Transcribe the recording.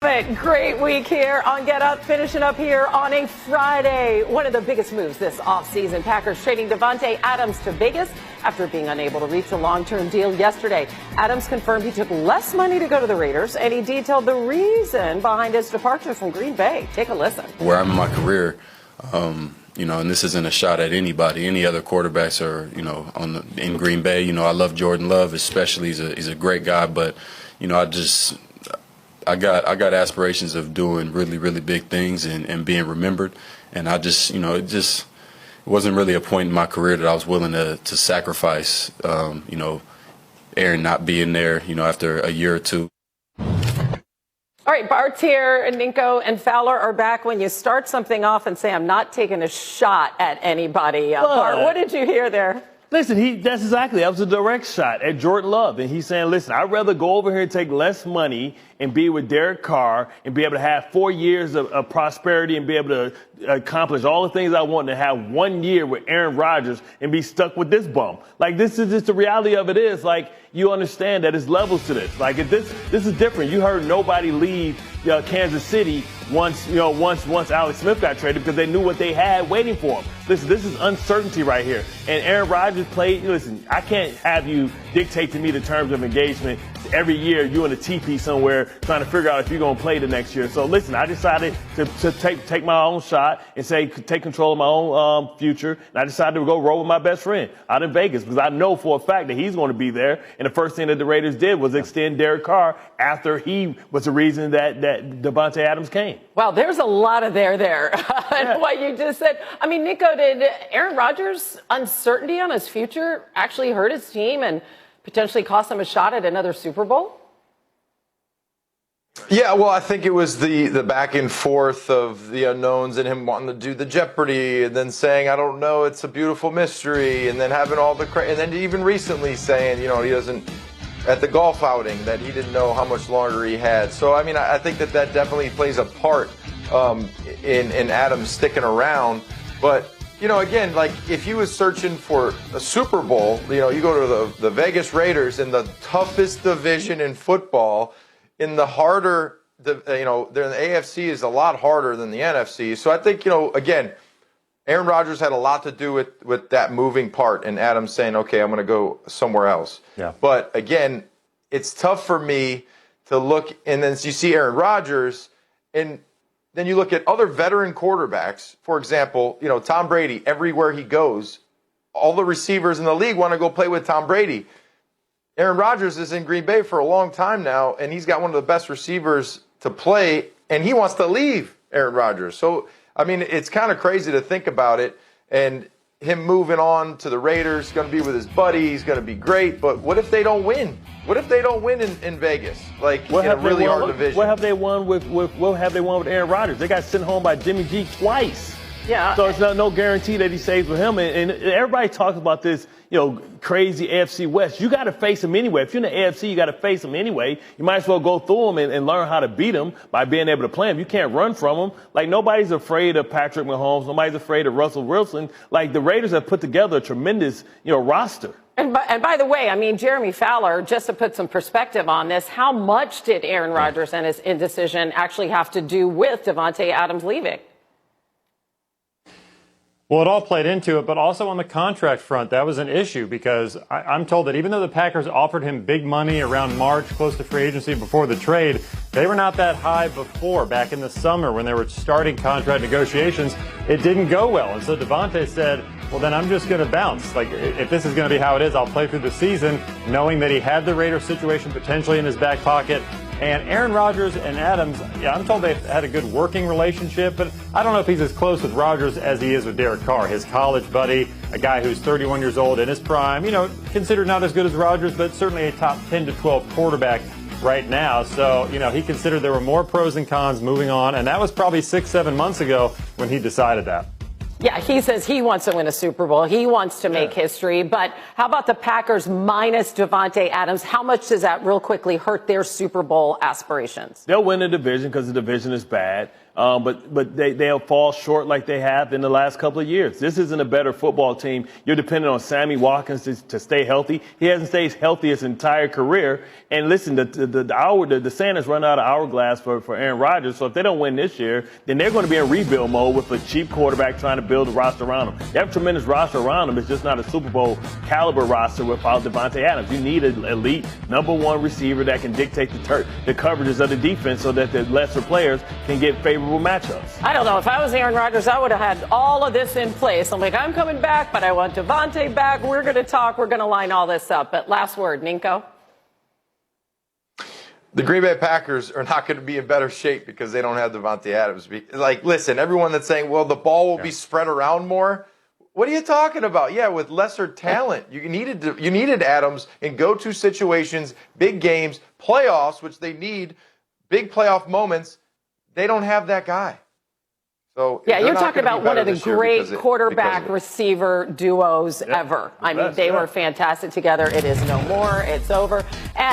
Great week here on Get Up, finishing up here on a Friday. One of the biggest moves this offseason. Packers trading Devante Adams to Vegas after being unable to reach a long-term deal yesterday. Adams confirmed he took less money to go to the Raiders, and he detailed the reason behind his departure from Green Bay. Take a listen. Where I'm in my career, and this isn't a shot at anybody, any other quarterbacks or, in Green Bay. I love Jordan Love, especially. He's a great guy, but, I got aspirations of doing really, really big things and being remembered. And I just, it wasn't really a point in my career that I was willing to sacrifice, Aaron not being there, after a year or two. All right, Bart's here, Ninko and Fowler are back. When you start something off and say, I'm not taking a shot at anybody, Bart, what did you hear there? Listen, that was a direct shot at Jordan Love. And he's saying, listen, I'd rather go over here and take less money and be with Derek Carr and be able to have 4 years of prosperity and be able to accomplish all the things I want, to have 1 year with Aaron Rodgers and be stuck with this bum. Like, this is just the reality of it is, like, you understand that there's levels to this. Like, if this is different. You heard nobody leave Kansas City once Alex Smith got traded because they knew what they had waiting for him. Listen, this is uncertainty right here. And Aaron Rodgers played, listen, I can't have you dictate to me the terms of engagement every year. You in a teepee somewhere trying to figure out if you're going to play the next year. So listen, I decided to take my own shot and take control of my own future. And I decided to go roll with my best friend out in Vegas because I know for a fact that he's going to be there. And the first thing that the Raiders did was extend Derek Carr after he was the reason that Devante Adams came. Well, there's a lot of there. And what you just said. I mean, Nico, did Aaron Rodgers' uncertainty on his future actually hurt his team and potentially cost him a shot at another Super Bowl? Yeah, well, I think it was the back and forth of the unknowns and him wanting to do the Jeopardy and then saying, I don't know, it's a beautiful mystery, and then having all the and then even recently saying, he doesn't, at the golf outing, that he didn't know how much longer he had. So, I mean, I think that definitely plays a part in Adams sticking around. But, again, like if he was searching for a Super Bowl, you go to the Vegas Raiders in the toughest division in football, in the harder, the AFC is a lot harder than the NFC. So I think, again, Aaron Rodgers had a lot to do with that moving part and Adams saying, okay, I'm going to go somewhere else. Yeah. But again, it's tough for me to look, and then you see Aaron Rodgers, and then you look at other veteran quarterbacks. For example, Tom Brady, everywhere he goes, all the receivers in the league want to go play with Tom Brady. Aaron Rodgers is in Green Bay for a long time now, and he's got one of the best receivers to play, and he wants to leave Aaron Rodgers. So, I mean, it's kind of crazy to think about it, and him moving on to the Raiders, going to be with his buddy, he's going to be great, but what if they don't win? What if they don't win in Vegas, in a really hard division? What have they won with Aaron Rodgers? They got sent home by Jimmy G twice. Yeah. So it's no guarantee that he stays with him. And everybody talks about this, crazy AFC West. You got to face him anyway. If you're in the AFC, you got to face him anyway. You might as well go through him and learn how to beat him by being able to play him. You can't run from him. Like, nobody's afraid of Patrick Mahomes. Nobody's afraid of Russell Wilson. Like, the Raiders have put together a tremendous, roster. And by the way, I mean, Jeremy Fowler, just to put some perspective on this, how much did Aaron Rodgers and his indecision actually have to do with Devante Adams leaving? Well, it all played into it, but also on the contract front, that was an issue because I'm told that even though the Packers offered him big money around March, close to free agency before the trade, they were not that high before, back in the summer when they were starting contract negotiations. It didn't go well. And so Devante said, well, then I'm just going to bounce. Like, if this is going to be how it is, I'll play through the season, knowing that he had the Raiders situation potentially in his back pocket. And Aaron Rodgers and Adams, I'm told they've had a good working relationship, but I don't know if he's as close with Rodgers as he is with Derek Carr, his college buddy, a guy who's 31 years old in his prime, considered not as good as Rodgers, but certainly a top 10 to 12 quarterback right now. So, he considered there were more pros and cons moving on, and that was probably 6-7 months ago when he decided that. Yeah, he says he wants to win a Super Bowl. He wants to make history. But how about the Packers minus Devante Adams? How much does that real quickly hurt their Super Bowl aspirations? They'll win the division because the division is bad. But they'll fall short like they have in the last couple of years. This isn't a better football team. You're dependent on Sammy Watkins to stay healthy. He hasn't stayed healthy his entire career. And listen, the sand has run out of hourglass for Aaron Rodgers. So if they don't win this year, then they're going to be in rebuild mode with a cheap quarterback trying to build a roster around him. They have a tremendous roster around him. It's just not a Super Bowl caliber roster without Devante Adams. You need an elite number one receiver that can dictate the coverages of the defense so that the lesser players can get favorable matchups. I don't know. If I was Aaron Rodgers, I would have had all of this in place. I'm like, I'm coming back, but I want Devante back. We're going to talk. We're going to line all this up. But last word, Ninko. The Green Bay Packers are not going to be in better shape because they don't have Devante Adams. Like, listen, everyone that's saying, well, the ball will be spread around more. What are you talking about? Yeah, with lesser talent. You needed Adams in go-to situations, big games, playoffs, which they need, big playoff moments. They don't have that guy. So yeah, you're talking about one of the great quarterback receiver duos ever. I mean, they were fantastic together. It is no more. It's over. And